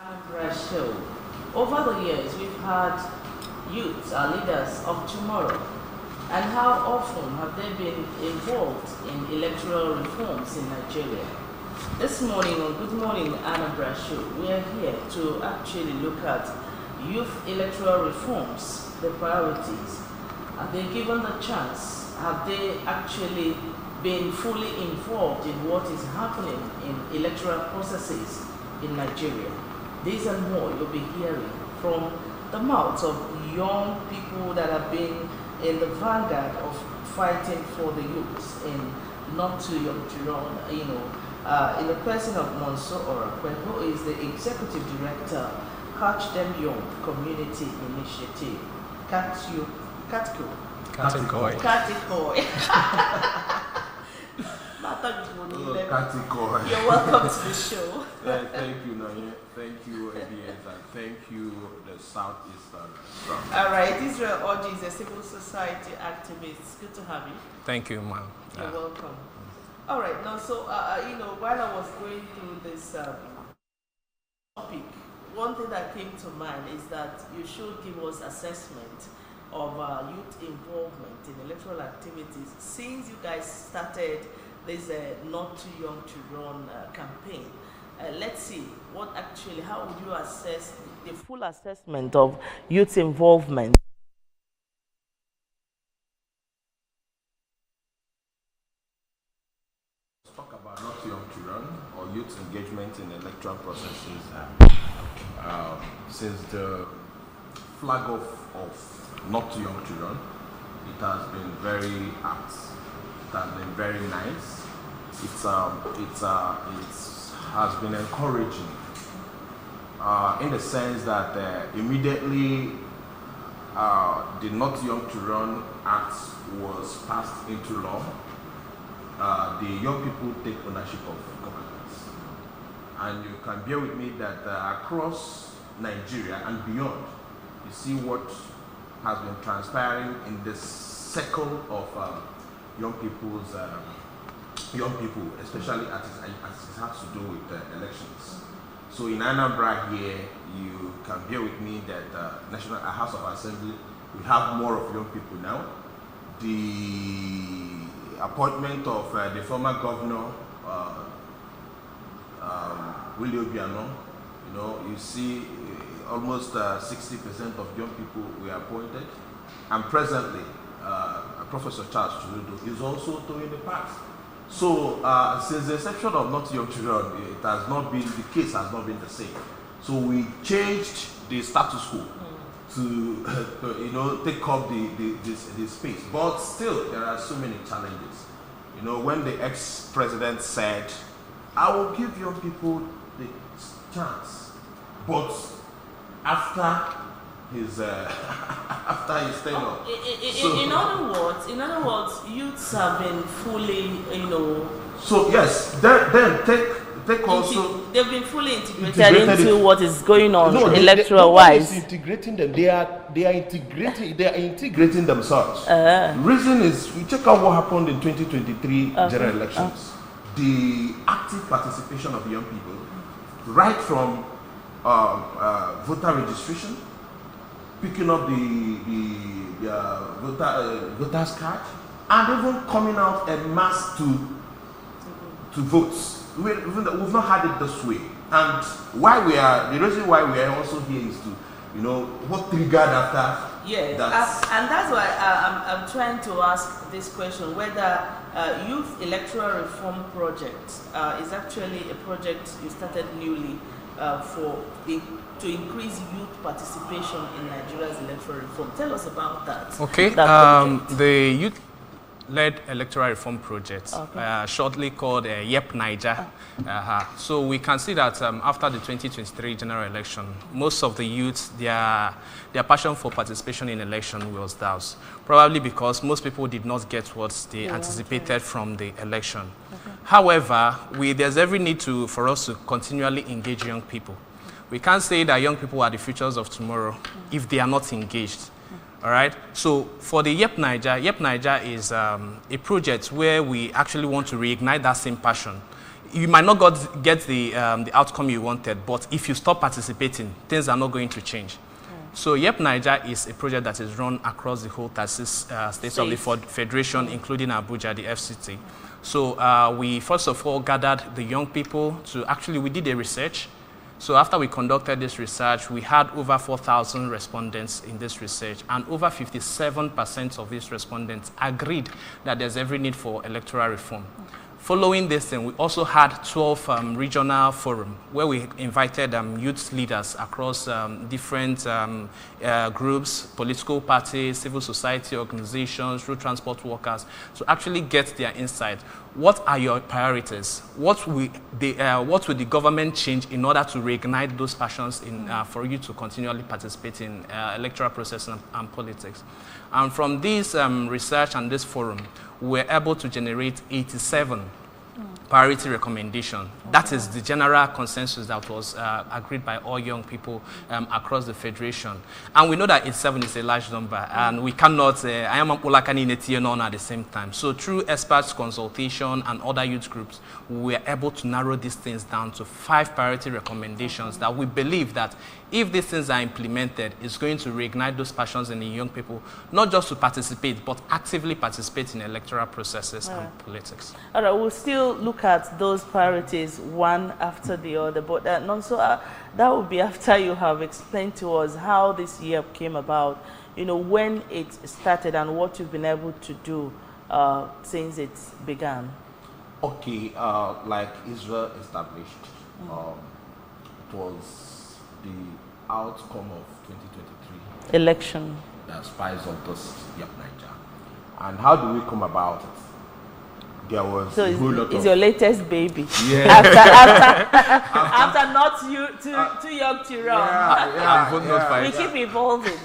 Anambra show. Over the years, we've had youths, our leaders of tomorrow. And how often have they been involved in electoral reforms in Nigeria? This morning on Good Morning Anambra show, we are here to actually look at youth electoral reforms, the priorities. Have they given the chance? Have they actually been fully involved in what is happening in electoral processes in Nigeria? These and more you'll be hearing from the mouths of young people that have been in the vanguard of fighting for the youth in not too young to run, in the person of Monso Orakwe, who is the executive director, Catch Them Young Community Initiative. Catco. You're welcome to the show. Thank you, Nanya. Thank you, ABS, and thank you, the Southeastern. All right, Israel Orji is a civil society activist. Good to have you. Thank you, ma'am. You're welcome. All right, now, so, while I was going through this topic, one thing that came to mind is that you should give us assessment of youth involvement in electoral activities since you guys started this Not Too Young to Run campaign. Let's see, how would you assess the full assessment of youth involvement? Let's talk about Not Too Young to Run, or youth engagement in electoral processes. Since the flag off of Not Too Young to Run, it has been very apt. It has been very nice. It has been encouraging in the sense that immediately the Not Too Young to Run Act was passed into law. The young people take ownership of governance, and you can bear with me that across Nigeria and beyond, you see what has been transpiring in this circle of young people, especially as it has to do with elections. So in Anambra here, you can bear with me that National House of Assembly, we have more of young people now. The appointment of the former governor, Willie Obiano, you see almost 60% of young people were appointed. And presently, Professor Charles Churudo is also doing the part. So since the inception of Not Young to Run, the case has not been the same. So we changed the status quo to take up the space. But still, there are so many challenges. When the ex-president said, I will give young people the chance, but after his tenure. In other words, youths have been fully, So yes, then take also. They've been fully integrated into what is going on electoral-wise. Integrating them. They are integrating themselves. The reason is, we check out what happened in 2023 general elections. The active participation of young people, right from voter registration, picking up the voter's card, and even coming out en masse to vote. We've not had it this way. And the reason why we are also here is to, what triggered after. Yeah, and that's why I'm trying to ask this question, whether Youth Electoral Reform Project is actually a project you started newly to increase youth participation in Nigeria's electoral reform. Tell us about that. Okay, the youth-led electoral reform project, shortly called YEP Niger. So we can see that after the 2023 general election, most of the youths, their passion for participation in election was doused. Probably because most people did not get what they anticipated from the election. However, there's every need for us to continually engage young people. We can't say that young people are the futures of tomorrow if they are not engaged. All right. So for the YEP Niger is a project where we actually want to reignite that same passion. you might not get the outcome you wanted, but if you stop participating, things are not going to change. So YEP Niger is a project that is run across the whole 36 states of the Federation, including Abuja, the FCT. So we first of all gathered the young people to we did a research. So after we conducted this research, we had over 4,000 respondents in this research, and over 57% of these respondents agreed that there's every need for electoral reform. Following this, then, we also had 12 regional forums where we invited youth leaders across different groups, political parties, civil society organizations, road transport workers, to actually get their insight. What are your priorities? What will the government change in order to reignite those passions for you to continually participate in electoral process and politics? And from this research and this forum, we were able to generate 87 priority recommendations. That is the general consensus that was agreed by all young people across the Federation. And we know that 87 is a large number, and we cannot, I am at the same time. So through experts consultation and other youth groups, we were able to narrow these things down to 5 priority recommendations that we believe that if these things are implemented, it's going to reignite those passions in the young people, not just to participate, but actively participate in electoral processes and politics. All right, we'll still look at those priorities one after the other, but also that will be after you have explained to us how this year came about, when it started and what you've been able to do since it began. Okay, like Israel established, it was the outcome of 2023 election that spies of this YEP Niger. And how do we come about it? There was a whole lot of... your latest baby. Yeah. after not too young to run. We keep evolving.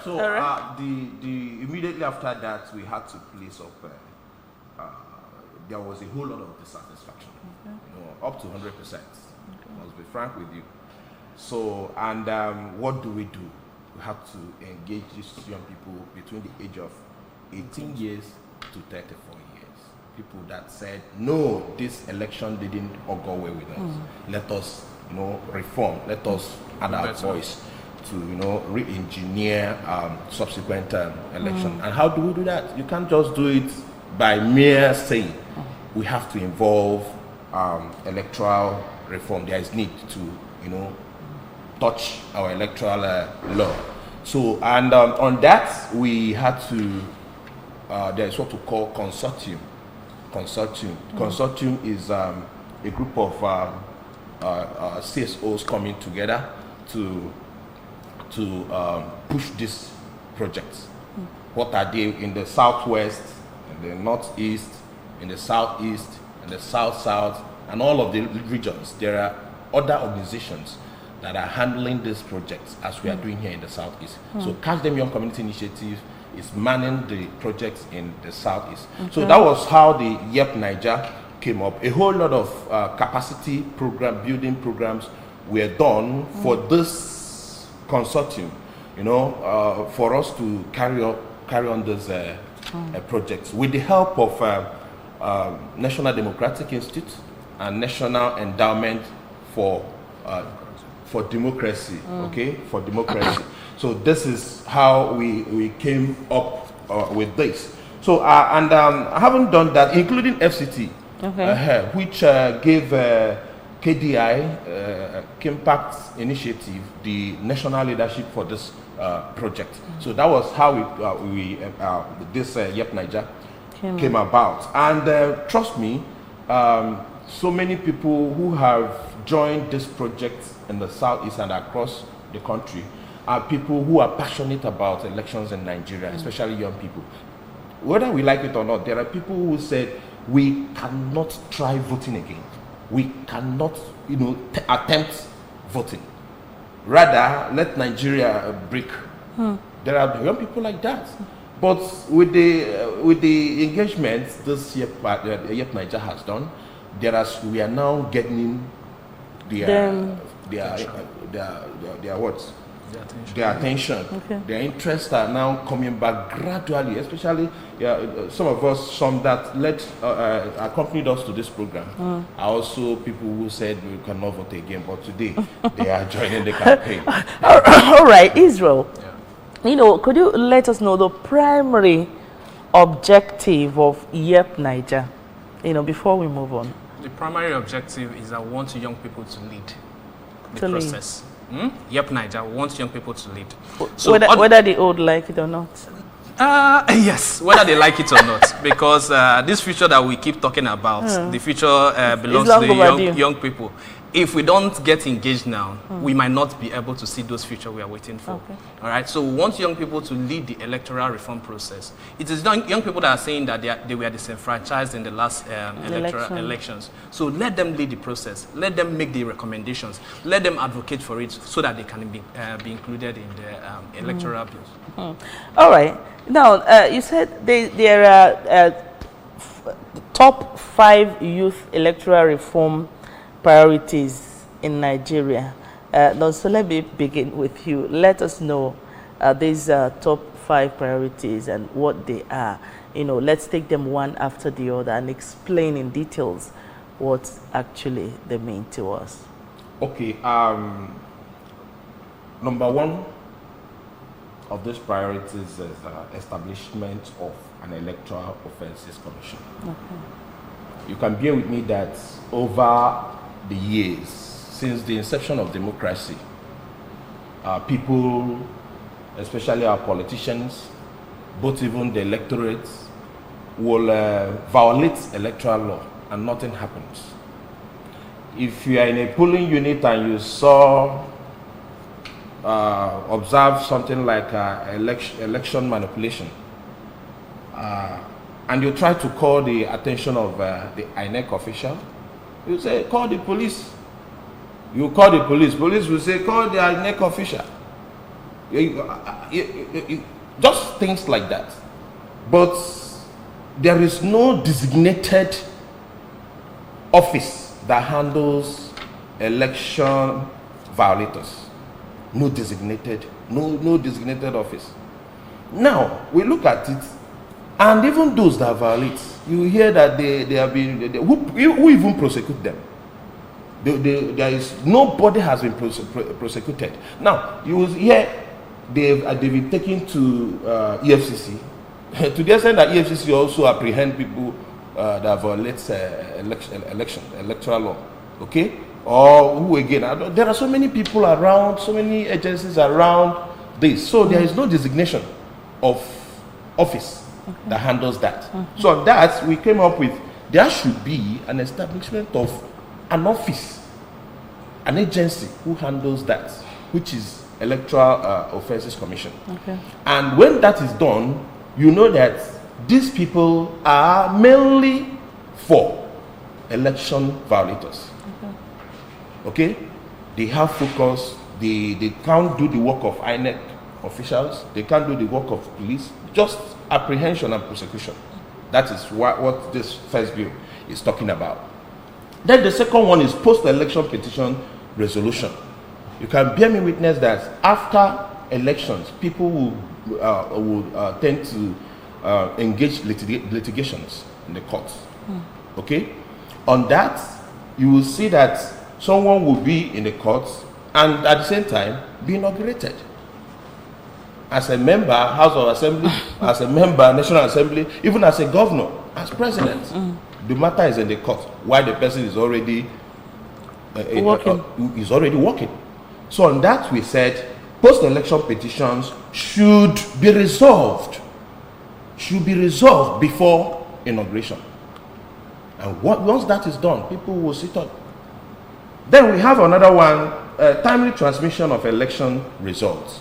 So immediately after that, we had to place up. There was a whole lot of dissatisfaction, up to 100%. Must be frank with you. So, and what do? We have to engage these young people between the age of 18 years to 34 years. People that said, no, this election didn't all go well with us. Let us, reform. Let us add our voice to, re-engineer subsequent election. And how do we do that? You can't just do it by mere saying. We have to involve electoral reform. There is need to, touch our electoral law. So, and on that, we had to, there's what we call consortium. Consortium is a group of CSOs coming together to push these projects. What are they in the southwest, in the northeast, in the southeast, in the south, and all of the regions? There are other organizations that are handling these projects as we are doing here in the southeast. So Catch Them Young Community Initiative is manning the projects in the southeast. So that was how the YEP Niger came up. A whole lot of capacity building programs were done for this consortium, for us to carry on these projects with the help of National Democratic Institute and National Endowment for Democracy, for democracy. So this is how we came up with this. So I haven't done that, including FCT, which gave KDI, Kimpact Initiative, the national leadership for this project. So that was how this YEP Niger came about. And trust me, so many people who have joined this project in the southeast and across the country are people who are passionate about elections in Nigeria, especially young people. Whether we like it or not, there are people who said we cannot try voting again. We cannot, attempt voting. Rather, let Nigeria break. There are young people like that. But with the engagement this YEP Niger has done, we are now getting their words. their attention. Okay. Their interests are now coming back gradually, especially some of us, some that accompanied us to this program, are also people who said we cannot vote again, but today they are joining the campaign. All right, Israel. Yeah. Could you let us know the primary objective of YEP Niger, before we move on? The primary objective is I want young people to lead the process. YEP Niger wants young people to lead. So whether the old like it or not? Yes, whether they like it or not. Because this future that we keep talking about, the future belongs to the young people. If we don't get engaged now, we might not be able to see those future we are waiting for. Okay. All right. So we want young people to lead the electoral reform process. It is young people that are saying that they were disenfranchised in the last electoral elections. So let them lead the process. Let them make the recommendations. Let them advocate for it so that they can be included in the electoral bills. All right. Now, you said there are top 5 youth electoral reform priorities in Nigeria. So let me begin with you. Let us know these top 5 priorities and what they are. Let's take them one after the other and explain in details what actually they mean to us. Okay. Number 1 of these priorities is establishment of an electoral offences commission. Okay. You can bear with me that over the years, since the inception of democracy, people, especially our politicians, both even the electorate, will violate electoral law and nothing happens. If you are in a polling unit and you observe something like election manipulation, and you try to call the attention of the INEC official, you say, call the police. You call the police. Police will say, call the INEC official. Just things like that. But there is no designated office that handles election violators. No designated office. Now, we look at it, and even those that violate, you hear that they have been, who even prosecute them? There is nobody has been prosecuted. Now you will hear they've been taken to EFCC to the extent that EFCC also apprehend people that violate electoral law. Okay, or who again? There are so many people around, so many agencies around this. So there is no designation of office that handles that. So on that, we came up with there should be an establishment of an office, an agency who handles that, which is Electoral Offences Commission. Okay. And when that is done, you know that these people are mainly for election violators. Okay? They have focus, they can't do the work of INEC officials, they can't do the work of police, just apprehension and prosecution. That is what this first bill is talking about. Then the second one is post-election petition resolution. You can bear me witness that after elections, people will tend to engage litigations in the courts. Okay? On that, you will see that someone will be in the courts and at the same time be inaugurated. As a member, House of Assembly, as a member, National Assembly, even as a governor, as president, the matter is in the court while the person is already working. So on that, we said post-election petitions should be resolved before inauguration. And once that is done, people will sit up. Then we have another one, timely transmission of election results.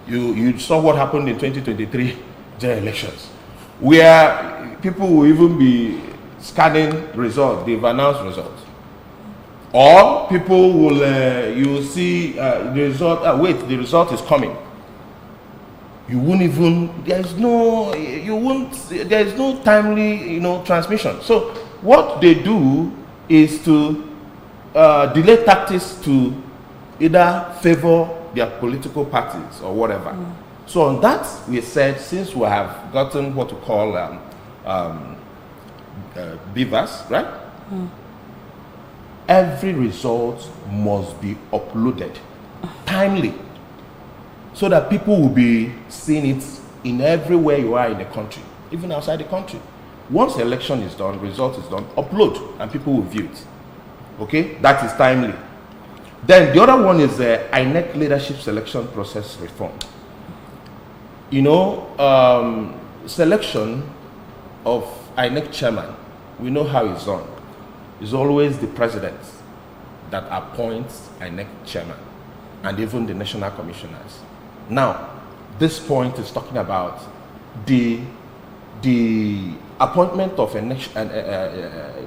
You saw what happened in 2023 general elections, where people will even be scanning results, they've announced results. Or people will, you will see the result, the result is coming. You won't even, there is no timely, transmission. So what they do is to delay tactics to either favor their political parties or whatever. So on that, we said, since we have gotten what we call beavers, right? Every result must be uploaded timely, so that people will be seeing it in everywhere you are in the country, even outside the country. Once the election is done, result is done, upload, and people will view it. Okay, that is timely. Then the other one is the INEC leadership selection process reform. You know, selection of INEC chairman, we know how it's done. It's always the president that appoints INEC chairman, and even the national commissioners. Now, this point is talking about the appointment of a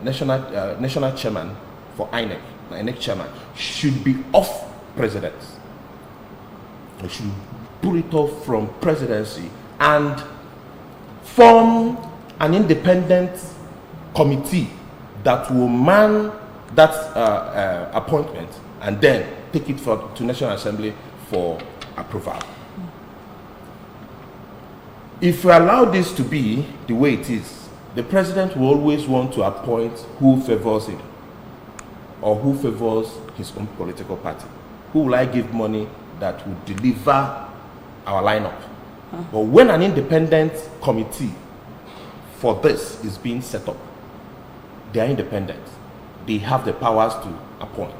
national chairman for INEC. The INEC chairman should be off president. They should pull it off from presidency and form an independent committee that will man that appointment and then take it to National Assembly for approval. If we allow this to be the way it is, the president will always want to appoint who favors him or who favors his own political party. Who will I give money that will deliver our lineup? But when an independent committee for this is being set up, they are independent. They have the powers to appoint.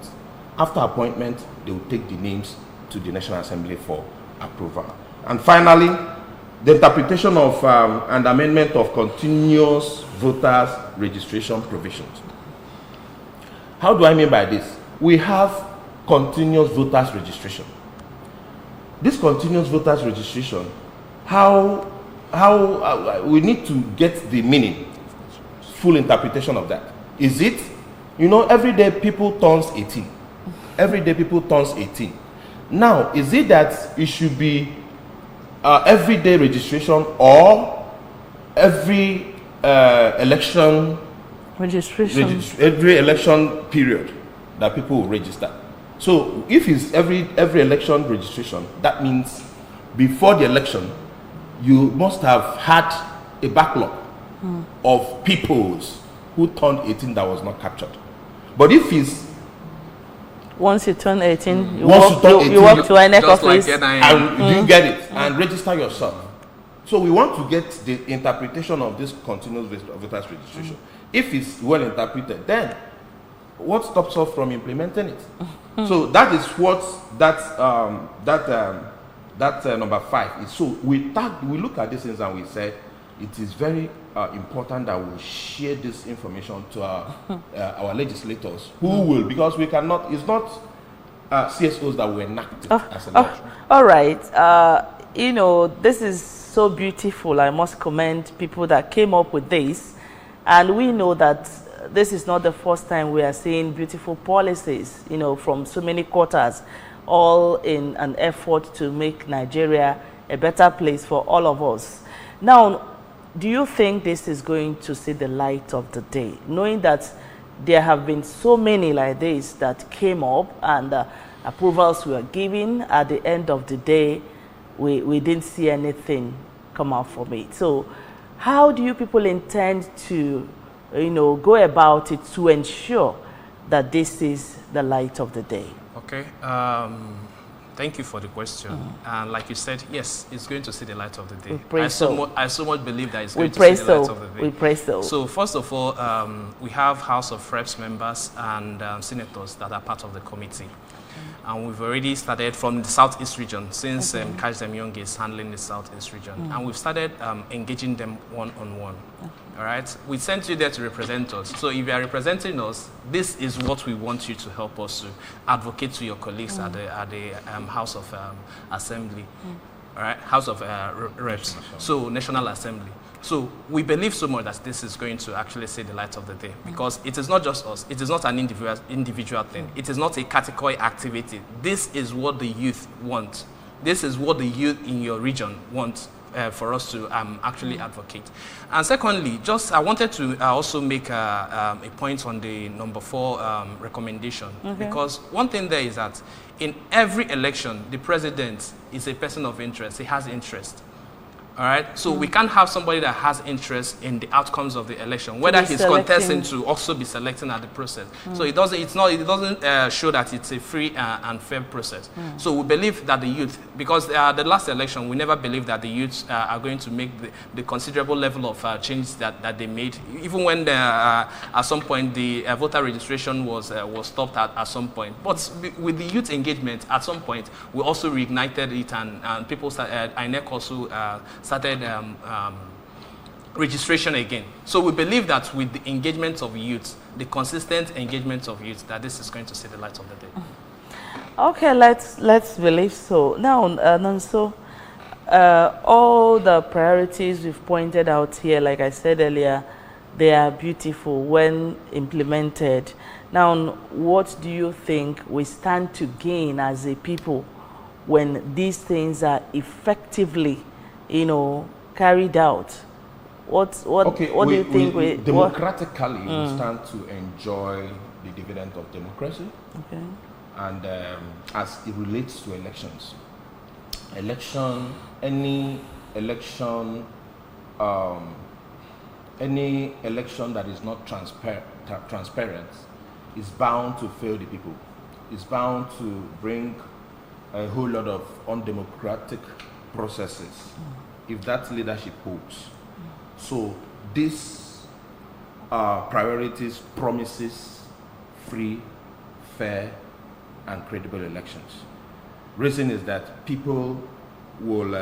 After appointment, they will take the names to the National Assembly for approval. And finally, the interpretation of and amendment of continuous voters registration provisions. How do I mean by this? We have continuous voters registration. This continuous voters registration, how we need to get the meaning, full interpretation of that. Is it, you know, every day people turns 18. Every day people turns 18. Now, is it that it should be everyday registration or every election registration, every election period that people will register? So if it's every election registration, that means before the election you must have had a backlog of peoples who turned 18 that was not captured. But if it's once you turn 18, you walk to INEC office and you get it and register yourself. So we want to get the interpretation of this continuous voters registration. If it's well interpreted, then what stops us from implementing it? So that is what that number 5 is. So we look at these things and we say it is very important that we share this information to our legislators who will, because we cannot, it's not CSOs that will enact it as a law. All right. You know, this is so beautiful. I must commend people that came up with this. And we know that this is not the first time we are seeing beautiful policies, you know, from so many quarters, all in an effort to make Nigeria a better place for all of us. Now, do you think this is going to see the light of the day, knowing that there have been so many like this that came up and approvals were given? At the end of the day, we didn't see anything come out from it. So how do you people intend to, you know, go about it to ensure that this is the light of the day? Okay. Thank you for the question. And like you said, yes, it's going to see the light of the day. I so much believe that it's going to see the light of the day. We pray so. So first of all, we have House of Reps members and senators that are part of the committee. And we've already started from the Southeast region, since Kajim Young is handling the Southeast region. And we've started engaging them one-on-one. All right? We sent you there to represent us. So if you are representing us, this is what we want you to help us to advocate to your colleagues at the House of Assembly. All right? House of Reps. So National Assembly. So we believe so much that this is going to actually see the light of the day, because it is not just us. It is not an individual thing. It is not a category activity. This is what the youth want. This is what the youth in your region want for us to actually advocate. And secondly, I wanted to also make a point on the number 4 recommendation, because one thing there is that in every election, the president is a person of interest. He has interest. All right, so we can't have somebody that has interest in the outcomes of the election, whether he's contesting to also be selecting at the process. So it doesn't show that it's a free and fair process. So we believe that the youth, because the last election, we never believed that the youth are going to make the considerable level of change that they made, even when at some point the voter registration was stopped at some point. But with the youth engagement, at some point, we also reignited it, and people started, INEC also started registration again. So we believe that with the engagement of youth, the consistent engagement of youth, that this is going to see the light of the day. Okay, let's believe so. Now, Nonso, all the priorities we've pointed out here, like I said earlier, they are beautiful when implemented. Now, what do you think we stand to gain as a people when these things are effectively, carried out? What do you think we democratically we stand to enjoy the dividend of democracy? Okay. And as it relates to elections, any election that is not transparent is bound to fail the people. It's bound to bring a whole lot of undemocratic processes if that leadership holds. So this priorities promises free, fair, and credible elections. Reason is that people will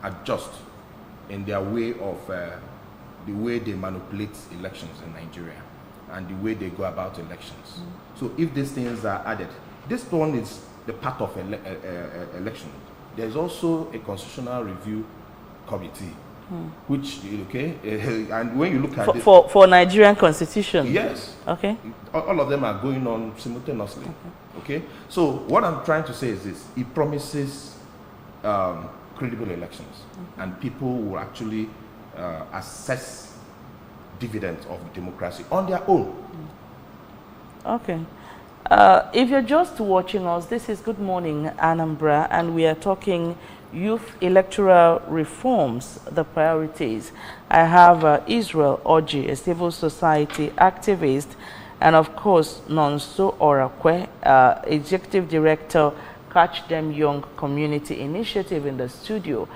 adjust in their way of the way they manipulate elections in Nigeria and the way they go about elections. So if these things are added, this one is the part of election. There's also a constitutional review committee, which and when you look at for Nigerian constitution, yes, okay, all of them are going on simultaneously. Okay, so what I'm trying to say is this: it promises credible elections, and people will actually assess dividends of democracy on their own. Okay. If you're just watching us, this is Good Morning Anambra, and we are talking youth electoral reforms, the priorities. I have Israel Oji, a civil society activist, and of course, Nonso Orakwe, Executive Director, Catch Them Young Community Initiative in the studio.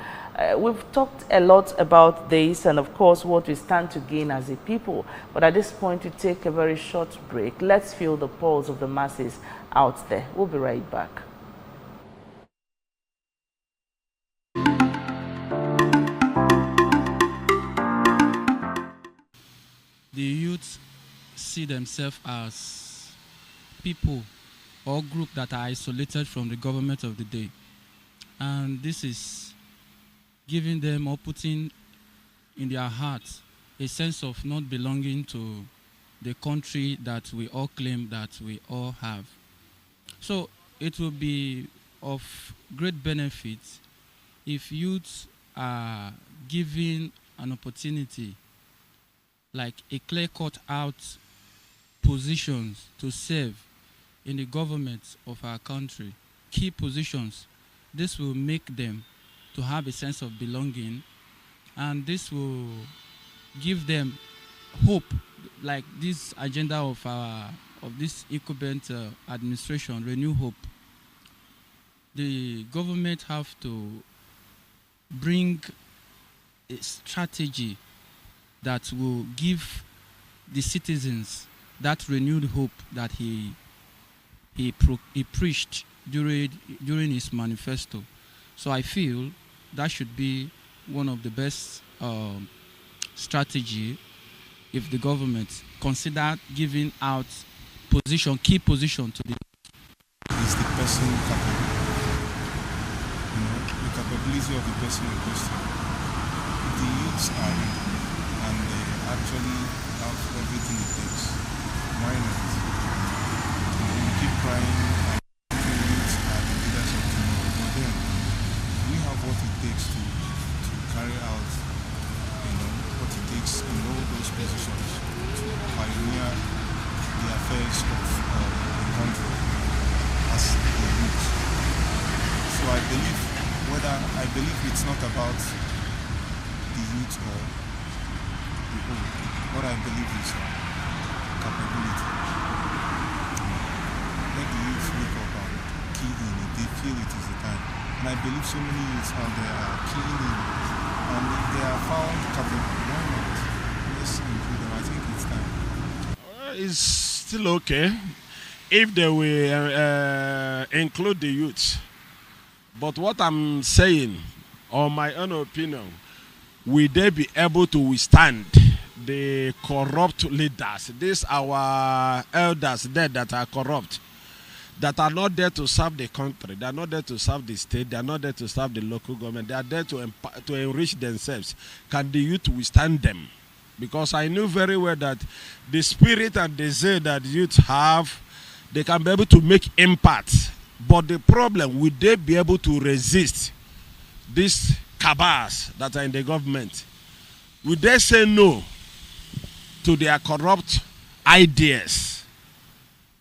We've talked a lot about this and of course what we stand to gain as a people, but at this point we take a very short break. Let's feel the pulse of the masses out there. We'll be right back. The youth see themselves as people or group that are isolated from the government of the day, and this is giving them or putting in their hearts a sense of not belonging to the country that we all claim that we all have. So it will be of great benefit if youths are given an opportunity, like a clear-cut out positions to serve in the government of our country, key positions. This will make them to have a sense of belonging, and this will give them hope, like this agenda of this incumbent administration, Renew Hope. The government have to bring a strategy that will give the citizens that renewed hope that he preached during his manifesto. So I feel that should be one of the best strategy if the government consider giving out key position to the is the person capable. The capability of the person in question. If the youths are ready and they actually have everything it takes, why not? We keep crying and the youths are the leaders of tomorrow, but then we have what it takes to carry out, what it takes in all those positions to pioneer the affairs of the country as the youth. I believe it's not about the youth or the old. What I believe is capability. Let the youth wake up and key in if they feel it is the time. And I believe so many youths out there are keying in. And if they are found capable, why not? Let's include them. I think it's time. It's still okay if they will include the youth. But what I'm saying, or my own opinion, will they be able to withstand the corrupt leaders? These our elders there that are corrupt, that are not there to serve the country, they are not there to serve the state, they are not there to serve the local government, they are there to enrich themselves. Can the youth withstand them? Because I knew very well that the spirit and the zeal that youth have, they can be able to make impact. But the problem, will they be able to resist these cabals that are in the government? Will they say no to their corrupt ideas?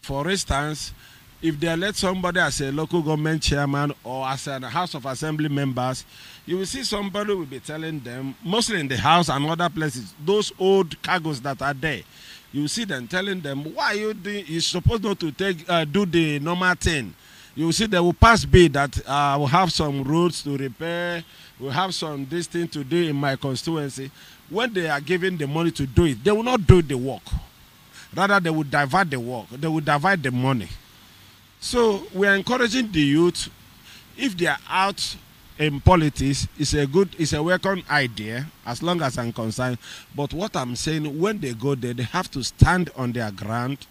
For instance, if they elect somebody as a local government chairman or as a House of Assembly members, you will see somebody will be telling them, mostly in the House and other places, those old cargoes that are there, you will see them telling them, why you doing, you're supposed not to do the normal thing. You will see they will pass bill that will have some roads to repair, will have some this thing to do in my constituency. When they are given the money to do it, they will not do the work. Rather, they will divert the work. They will divert the money. So we are encouraging the youth, if they are out in politics, it's a welcome idea, as long as I'm concerned. But what I'm saying, when they go there, they have to stand on their ground.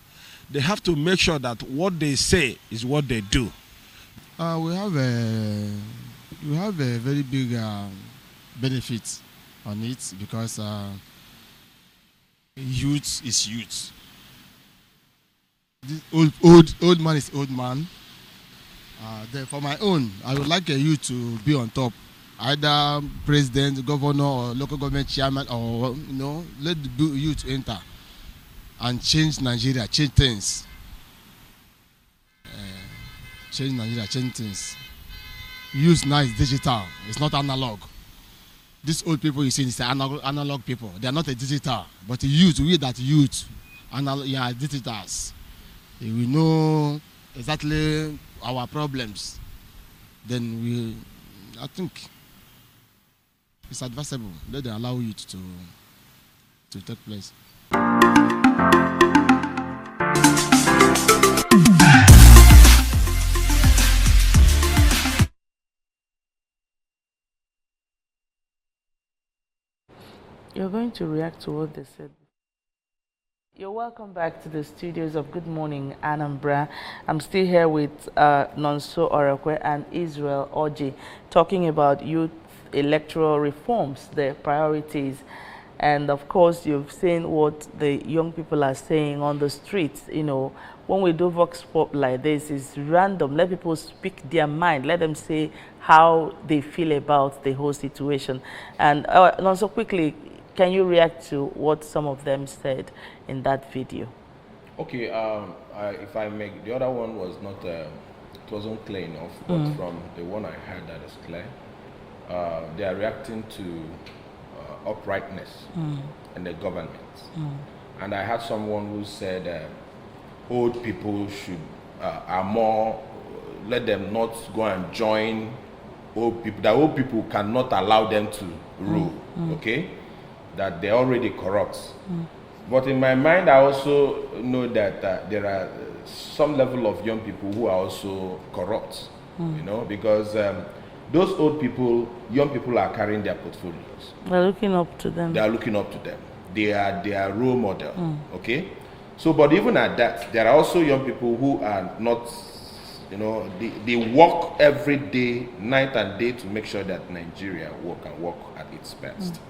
They have to make sure that what they say is what they do. We have a very big benefit on it because youth is youth. This old man is old man. Then for my own, I would like a youth to be on top, either president, governor, or local government chairman, or let the youth enter and change Nigeria, change things. Change Nigeria, change things. Youth now is digital. It's not analog. These old people you see, it's analog people. They are not a digital, but the youth, digitals. If we know exactly our problems, then I think it's advisable. Let them allow youth to take place. You're going to react to what they said. You're welcome back to the studios of Good Morning Anambra. I'm still here with Nonso Orekwe and Israel Oji talking about youth electoral reforms, their priorities. And of course, you've seen what the young people are saying on the streets. When we do Vox Pop like this, it's random. Let people speak their mind. Let them say how they feel about the whole situation. And also quickly, can you react to what some of them said in that video? Okay, if I make, the other one was not, it wasn't clear enough, but from the one I heard that is clear, they are reacting to uprightness in the government. And I had someone who said old people are more, let them not go and join old people, that old people cannot allow them to rule, okay? That they're already corrupt. But in my mind, I also know that there are some level of young people who are also corrupt, because those old people, young people are carrying their portfolios. They're looking up to them. They are looking up to them. They are their role model, okay? So, but even at that, there are also young people who are not, they work every day, night and day to make sure that Nigeria can work at its best.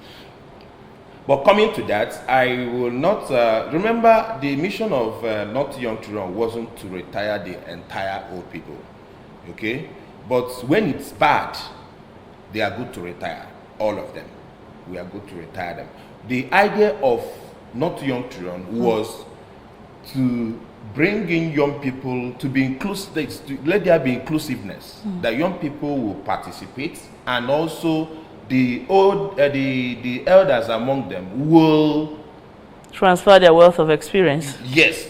But coming to that, I will not, remember the mission of Not Young Children wasn't to retire the entire old people, okay? But when it's bad, they are good to retire, all of them. We are good to retire them. The idea of Not Young Children was to bring in young people to be inclusive, to let there be inclusiveness, that young people will participate, and also the elders among them will transfer their wealth of experience. Yes,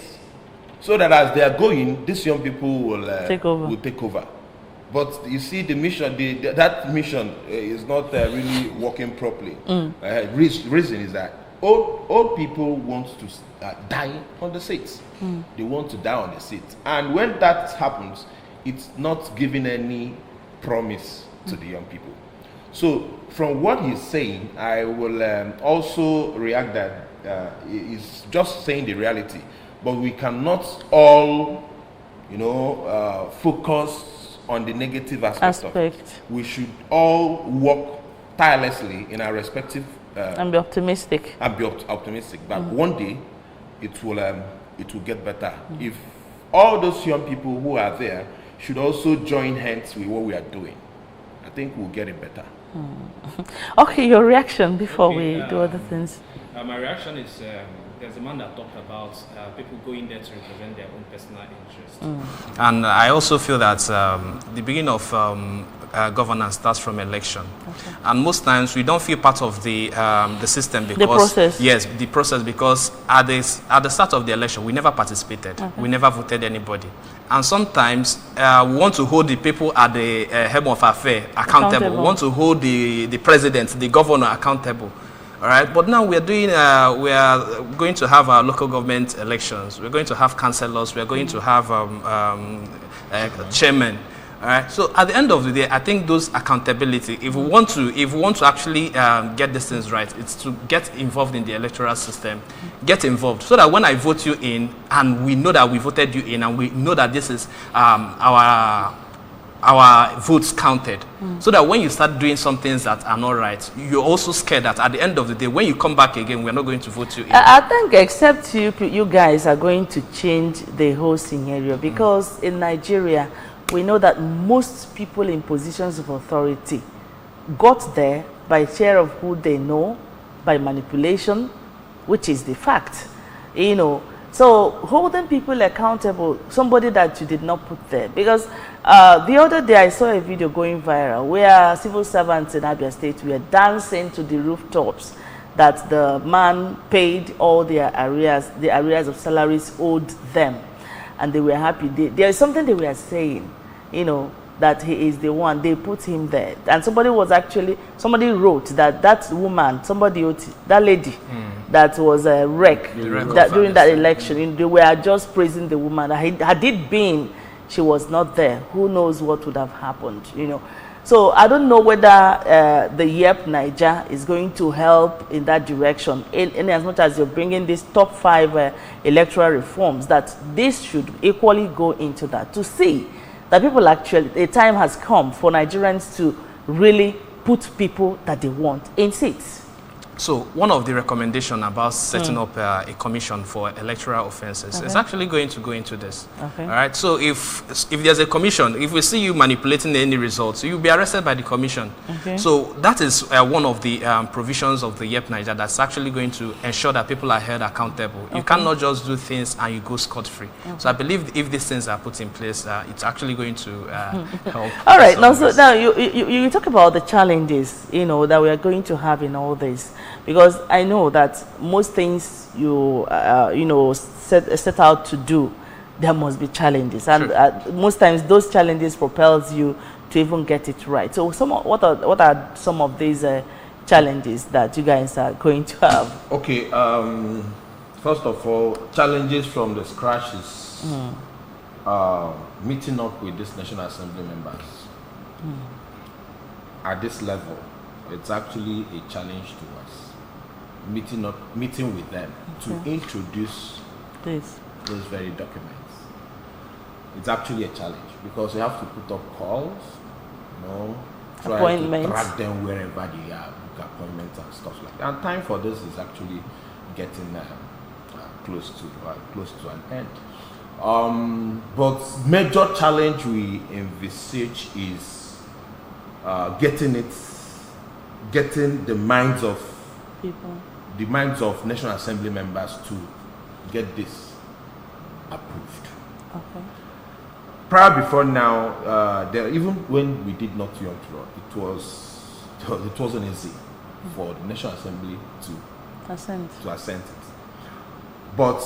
so that as they are going, these young people will take over. But you see, the mission, that mission is not really working properly. Reason is that old people want to die on the seats. They want to die on the seat, and when that happens, it's not giving any promise to the young people. So from what he's saying, I will also react that he's just saying the reality, but we cannot all, focus on the negative aspect of it. We should all work tirelessly in our respective and be optimistic. But one day it will get better. If all those young people who are there should also join hands with what we are doing, I think we'll get it better. Okay, your reaction before we do other things. My reaction is there's a man that talked about people going there to represent their own personal interests. And I also feel that the beginning of governance starts from election. Okay. And most times we don't feel part of the system because... The process. Yes, the process, because at the start of the election, we never participated. Okay. We never voted anybody. And sometimes we want to hold the people at the helm of affair accountable. We want to hold the president, the governor accountable. All right, but now we are going to have our local government elections. We're going to have councillors. We're going to have chairman. All right. So at the end of the day, I think those accountability. If we want to actually get these things right, it's to get involved in the electoral system. Get involved so that when I vote you in, and we know that we voted you in, and we know that this is our votes counted, so that when you start doing some things that are not right, you're also scared that at the end of the day, when you come back again, we're not going to vote you in. I think except you guys are going to change the whole scenario, because in Nigeria, we know that most people in positions of authority got there by share of who they know, by manipulation, which is the fact, So holding people accountable, somebody that you did not put there. Because the other day I saw a video going viral where civil servants in Abia State were dancing to the rooftops that the man paid all their arrears of salaries owed them. And they were happy. There is something they were saying, that he is the one. They put him there. And somebody wrote that woman, that lady that was a wreck during that election, they were just praising the woman. Had it been she was not there, who knows what would have happened, So I don't know whether the YEP Niger is going to help in that direction, in as much as you're bringing these top 5 electoral reforms, that this should equally go into that, to see that people a time has come for Nigerians to really put people that they want in seats. So one of the recommendations about setting up a commission for electoral offenses is actually going to go into this. Okay. All right. So if there's a commission, if we see you manipulating any results, you'll be arrested by the commission. Okay. So that is one of the provisions of the YEP Niger that's actually going to ensure that people are held accountable. Okay. You cannot just do things and you go scot-free. Okay. So I believe if these things are put in place, it's actually going to help. All right. Now you talk about the challenges, that we are going to have in all this. Because I know that most things you set out to do, there must be challenges, and most times those challenges propels you to even get it right. So what are some of these challenges that you guys are going to have? Okay, first of all, challenges from the scratch is meeting up with these National Assembly members at this level. It's actually a challenge to us. Meeting with them to introduce those very documents. It's actually a challenge because you have to put up calls, try to track them wherever they are, book appointments and stuff like that. And time for this is actually getting close to an end. But major challenge we envisage is getting the minds of people, the minds of National Assembly members to get this approved. Okay. Prior before now, even when we did not young law, it wasn't easy for the National Assembly to assent it. But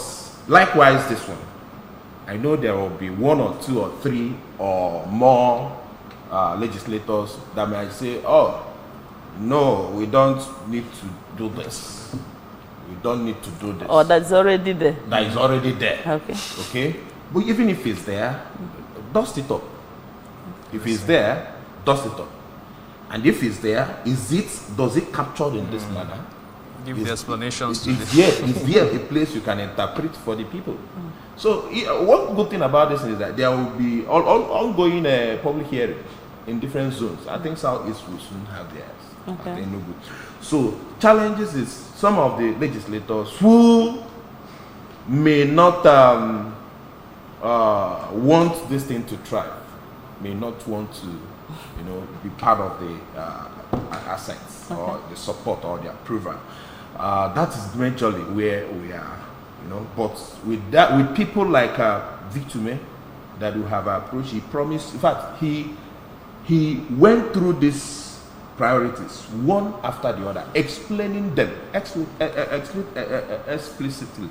likewise, this one, I know there will be 1 or 2 or 3 or more legislators that might say, "Oh, no, we don't need to do this. We don't need to do this." Or that's already there. That is already there. Okay. Okay. But even if it's there, dust it up. If it's there, dust it up. And if it's there, does it capture in this manner? Give the explanations. Is there a place you can interpret for the people? So one good thing about this is that there will be ongoing public hearing in different zones. I think Southeast will soon have theirs. Okay. So challenges is some of the legislators who may not want this thing to thrive, may not want to, be part of the assets or the support or the approval. That is majorly where we are, But with people like Victume that we have approached, he promised. In fact, he went through these priorities one after the other, explaining them explicitly,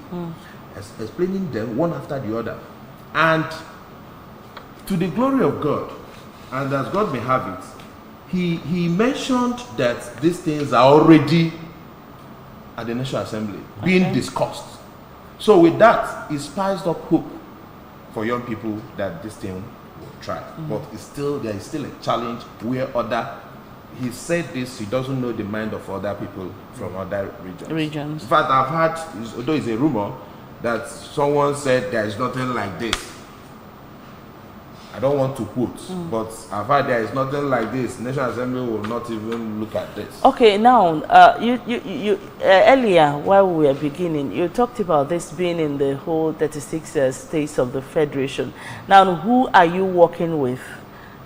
explaining them one after the other, and to the glory of God, and as God may have it, he mentioned that these things are already at the National Assembly being discussed. So with that, it spiced up hope for young people that this thing will try. But there is still a challenge where he said this, he doesn't know the mind of other people from other regions. In fact, I've heard, although it's a rumor, that someone said there is nothing like this. I don't want to quote, but I've heard there is nothing like this. National Assembly will not even look at this. Okay, now, you earlier, while we were beginning, you talked about this being in the whole 36 states of the Federation. Now, who are you working with?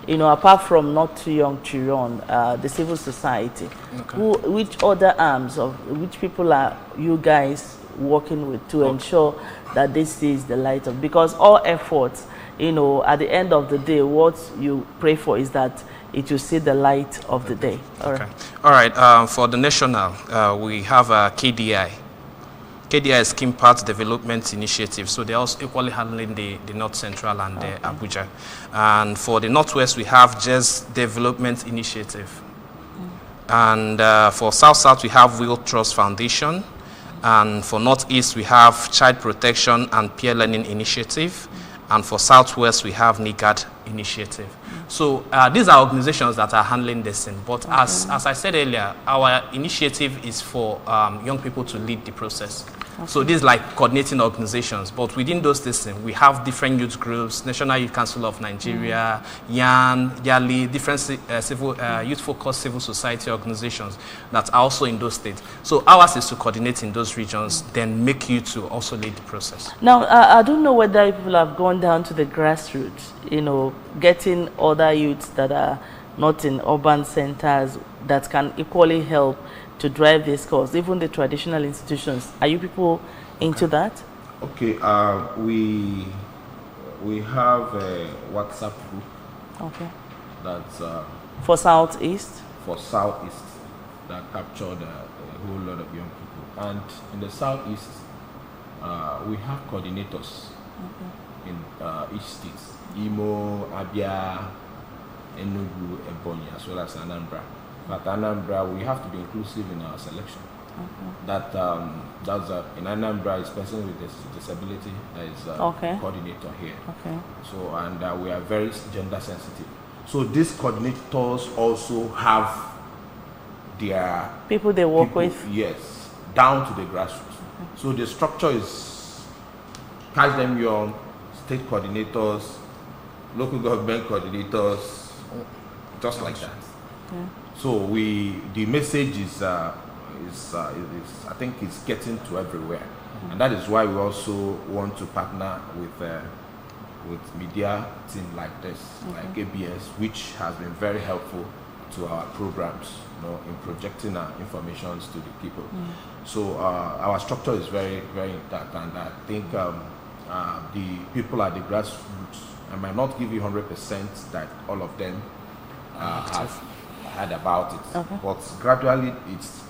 Apart from Not Too Young Children, the civil society, which other arms of which people are you guys working with to ensure that this sees the light of? Because all efforts, at the end of the day, what you pray for is that it will see the light of the day. All right. For the national, we have KDI. KDI is Scheme Part Development Initiative, so they're also equally handling the North Central and Abuja. And for the Northwest, we have Jazz Development Initiative. And for South-South, we have Will Trust Foundation. And for Northeast, we have Child Protection and Peer Learning Initiative. And for Southwest, we have NIGAD Initiative. So these are organizations that are handling this thing. But as I said earlier, our initiative is for young people to lead the process. So these like coordinating organizations. But within those systems, we have different youth groups, National Youth Council of Nigeria, YAN, YALI, different youth-focused civil society organizations that are also in those states. So ours is to coordinate in those regions, then make you to also lead the process. Now, I don't know whether people have gone down to the grassroots, getting other youths that are not in urban centers that can equally help to drive this cause, even the traditional institutions. Are you people into that? Okay, we have a WhatsApp group. Okay. That's for Southeast. For Southeast, that captured a whole lot of young people, and in the Southeast, we have coordinators in each state: Imo, Abia, Enugu, Ebonyi, as well as Anambra. But Anambra, we have to be inclusive in our selection. That's in Anambra is person with disability that is coordinator here. So and we are very gender sensitive. So these coordinators also have their people they work with. Yes, down to the grassroots. So the structure is catch them young, state coordinators, local government coordinators, just like that. So the message is I think it's getting to everywhere, and that is why we also want to partner with media team like this, like ABS, which has been very helpful to our programs, in projecting our information to the people. So our structure is very, very intact, and I think the people at the grassroots, I might not give you 100% that all of them have heard about it, but gradually it's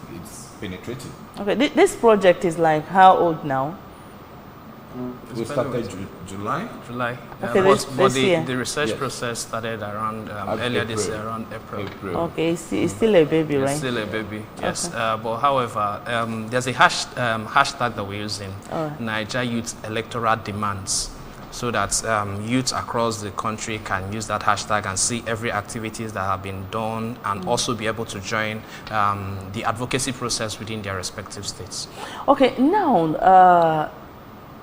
penetrating. Okay, this project is like how old now? We started July. Okay, but the research process started around earlier this year, around April. Okay, it's still a baby, right? It's still a baby, yes. But however, there's a hashtag that we're using, Niger Youth Electoral Demands, so that youths across the country can use that hashtag and see every activities that have been done, and also be able to join the advocacy process within their respective states. Okay, now,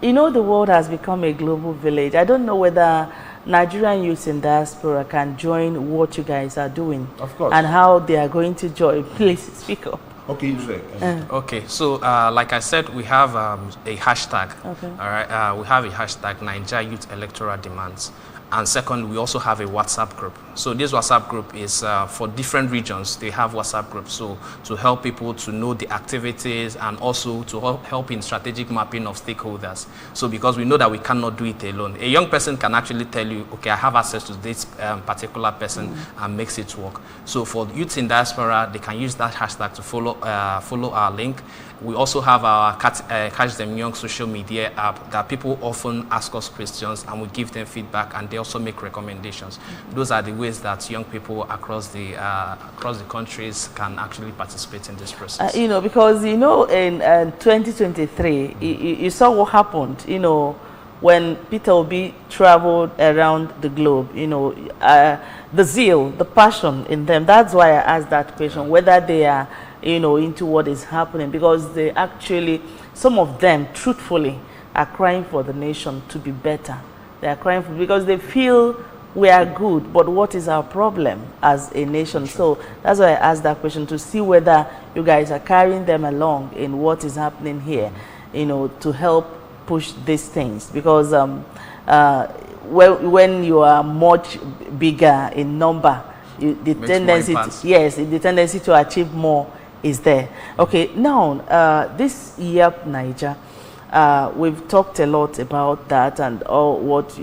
you know, the world has become a global village. I don't know whether Nigerian youths in diaspora can join what you guys are doing. Of course. And how they are going to join. Please speak up. Okay, okay, so like I said, we have a hashtag. Okay. All right, we have a hashtag, Niger Youth Electoral Demands. And second, we also have a WhatsApp group. So this WhatsApp group is for different regions. They have WhatsApp groups, so to help people to know the activities and also to help in strategic mapping of stakeholders. So because we know that we cannot do it alone. A young person can actually tell you, okay, I have access to this particular person and makes it work. So for youths in diaspora, they can use that hashtag to follow our link. We also have our Catch Them Young social media app that people often ask us questions and we give them feedback, and they also make recommendations. Those are the ways that young people across the countries can actually participate in this process. You know, because, you know, in 2023, you saw what happened, you know, when Peter Obi traveled around the globe, you know, the zeal, the passion in them. That's why I asked that question, whether they are, you know, into what is happening, because they actually, some of them, truthfully, are crying for the nation to be better. They are crying because they feel we are good, but what is our problem as a nation? So that's why I asked that question, to see whether you guys are carrying them along in what is happening here, you know, to help push these things. Because when you are much bigger in number, the tendency to achieve more is there. Okay, now this YEP Niger, we've talked a lot about that and all what.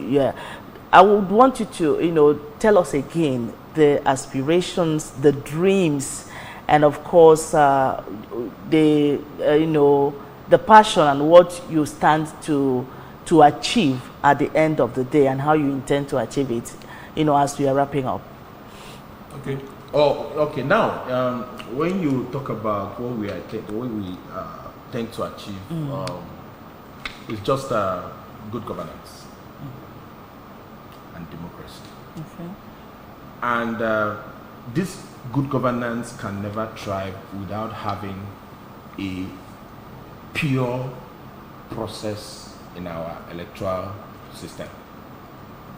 I would want you to, you know, tell us again the aspirations, the dreams, and of course the you know, the passion and what you stand to achieve at the end of the day, and how you intend to achieve it, you know, as we are wrapping up. Okay. Oh, okay. Now, when you talk about what we tend to achieve, it's just good governance and democracy. Okay. And this good governance can never thrive without having a pure process in our electoral system.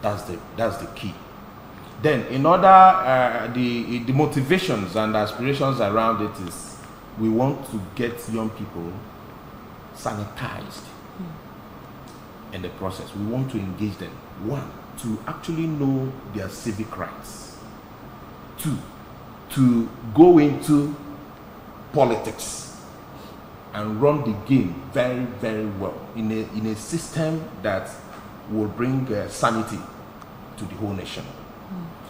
That's the key. Then, in order, the motivations and aspirations around it is, we want to get young people sanitized in the process. We want to engage them. One, to actually know their civic rights. Two, to go into politics and run the game very, very well in a system that will bring sanity to the whole nation.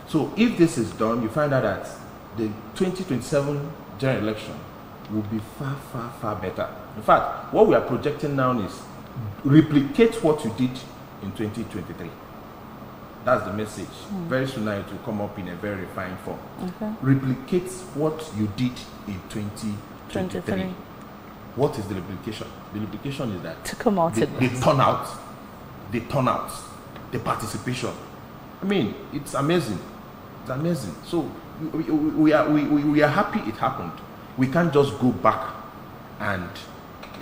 So if this is done, you find out that the 2027 general election will be far, far, far better. In fact, what we are projecting now is replicate what you did in 2023. That's the message. Very soon now it will come up in a very refined form. Okay. Replicate what you did in 2023. What is the replication? The replication is that to come out the turnout, the participation. I mean, it's amazing. It's amazing. So we are happy it happened. We can't just go back and,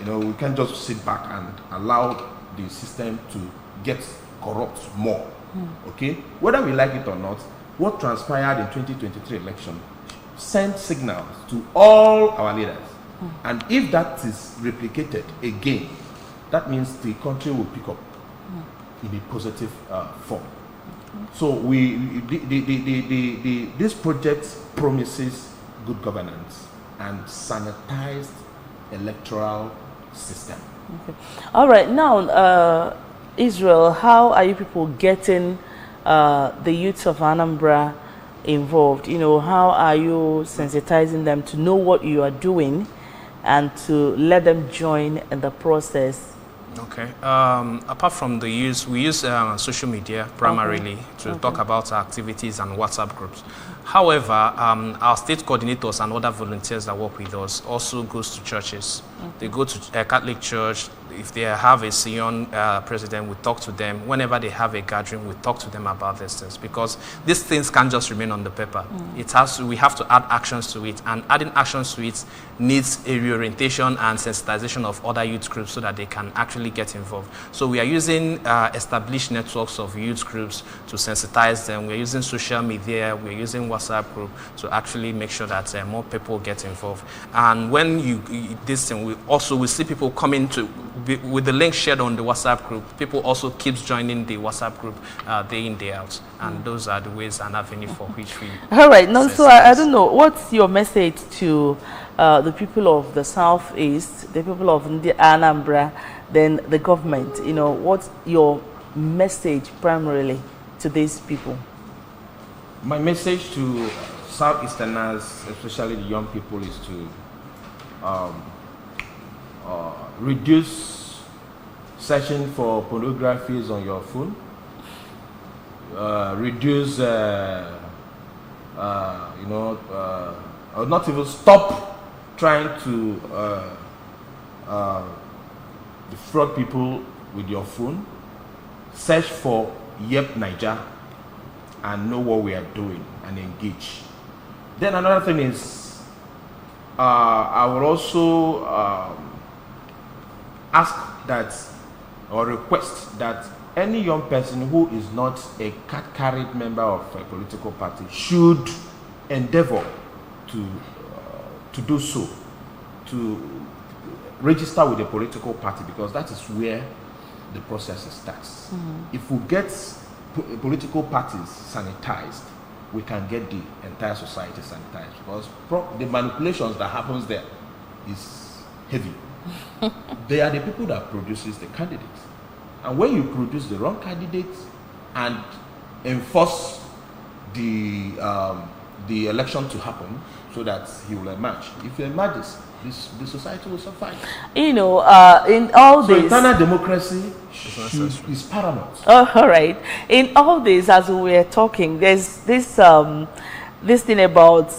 you know, we can't just sit back and allow the system to get corrupt more. Okay? Whether we like it or not, what transpired in 2023 election sent signals to all our leaders. And if that is replicated again, that means the country will pick up in a positive form. So this project promises good governance and sanitized electoral system. Okay. All right. Now, Israel, how are you people getting the youths of Anambra involved? You know, how are you sensitizing them to know what you are doing and to let them join in the process? Okay. Apart from the use, we use social media primarily to talk about our activities and WhatsApp groups. However, our state coordinators and other volunteers that work with us also goes to churches. They go to a Catholic church. If they have a Sion president, we talk to them. Whenever they have a gathering, we talk to them about these things, because these things can't just remain on the paper. We have to add actions to it, and adding actions to it needs a reorientation and sensitization of other youth groups so that they can actually get involved. So we are using established networks of youth groups to sensitize them. We're using social media, we're using WhatsApp group to actually make sure that more people get involved. And when this thing, we see people coming to, with the link shared on the WhatsApp group, people also keep joining the WhatsApp group day in, day out. And those are the ways and avenue for which we... All right. Now, so I don't know, what's your message to the people of the Southeast, the people of Anambra, then the government? You know, what's your message primarily to these people? My message to Southeasterners, especially the young people, is to reduce searching for pornographies on your phone. Reduce, or not even stop trying to defraud people with your phone. Search for Yep Niger and know what we are doing and engage. Then another thing is, I will also ask that, or request that any young person who is not a carried member of a political party should endeavor to do so, to register with a political party, because that is where the process starts. If we get political parties sanitized, we can get the entire society sanitized, because the manipulations that happens there is heavy. They are the people that produces the candidates. And when you produce the wrong candidates and enforce the election to happen so that he will emerge, if he emerges, the society will survive. You know, in all this... So internal democracy is paramount. Oh, all right. In all this, as we were talking, there's this thing about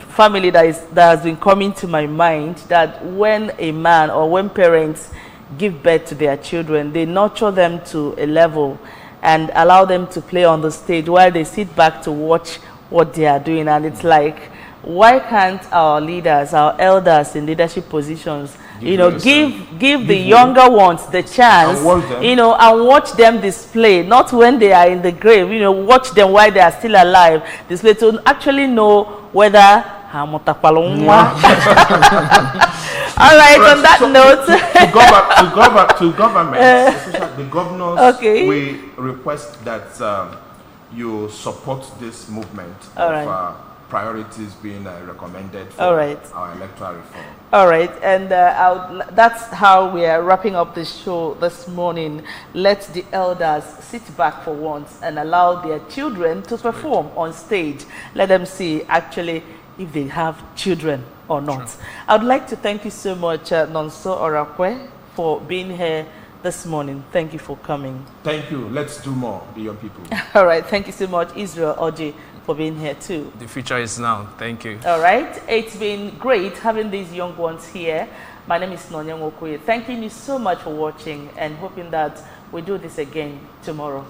family that has been coming to my mind, that when a man or when parents give birth to their children, they nurture them to a level and allow them to play on the stage while they sit back to watch what they are doing. And it's like, why can't our leaders, our elders in leadership positions, give the younger ones the chance, and watch them display, not when they are in the grave, watch them while they are still alive, display, to actually know whether... All right, on that note, to government, especially the governors, we request that you support this movement of priorities being recommended for our electoral reform. All right, and that's how we are wrapping up the show this morning. Let the elders sit back for once and allow their children to perform on stage. Let them see actually if they have children or not. Sure. I would like to thank you so much, Nonso Orakwe, for being here this morning. Thank you for coming. Thank you. Let's do more, the young people. All right. Thank you so much, Israel Oji, for being here too. The future is now. Thank you. All right. It's been great having these young ones here. My name is Nonyang Okoye. Thanking you so much for watching and hoping that we do this again tomorrow.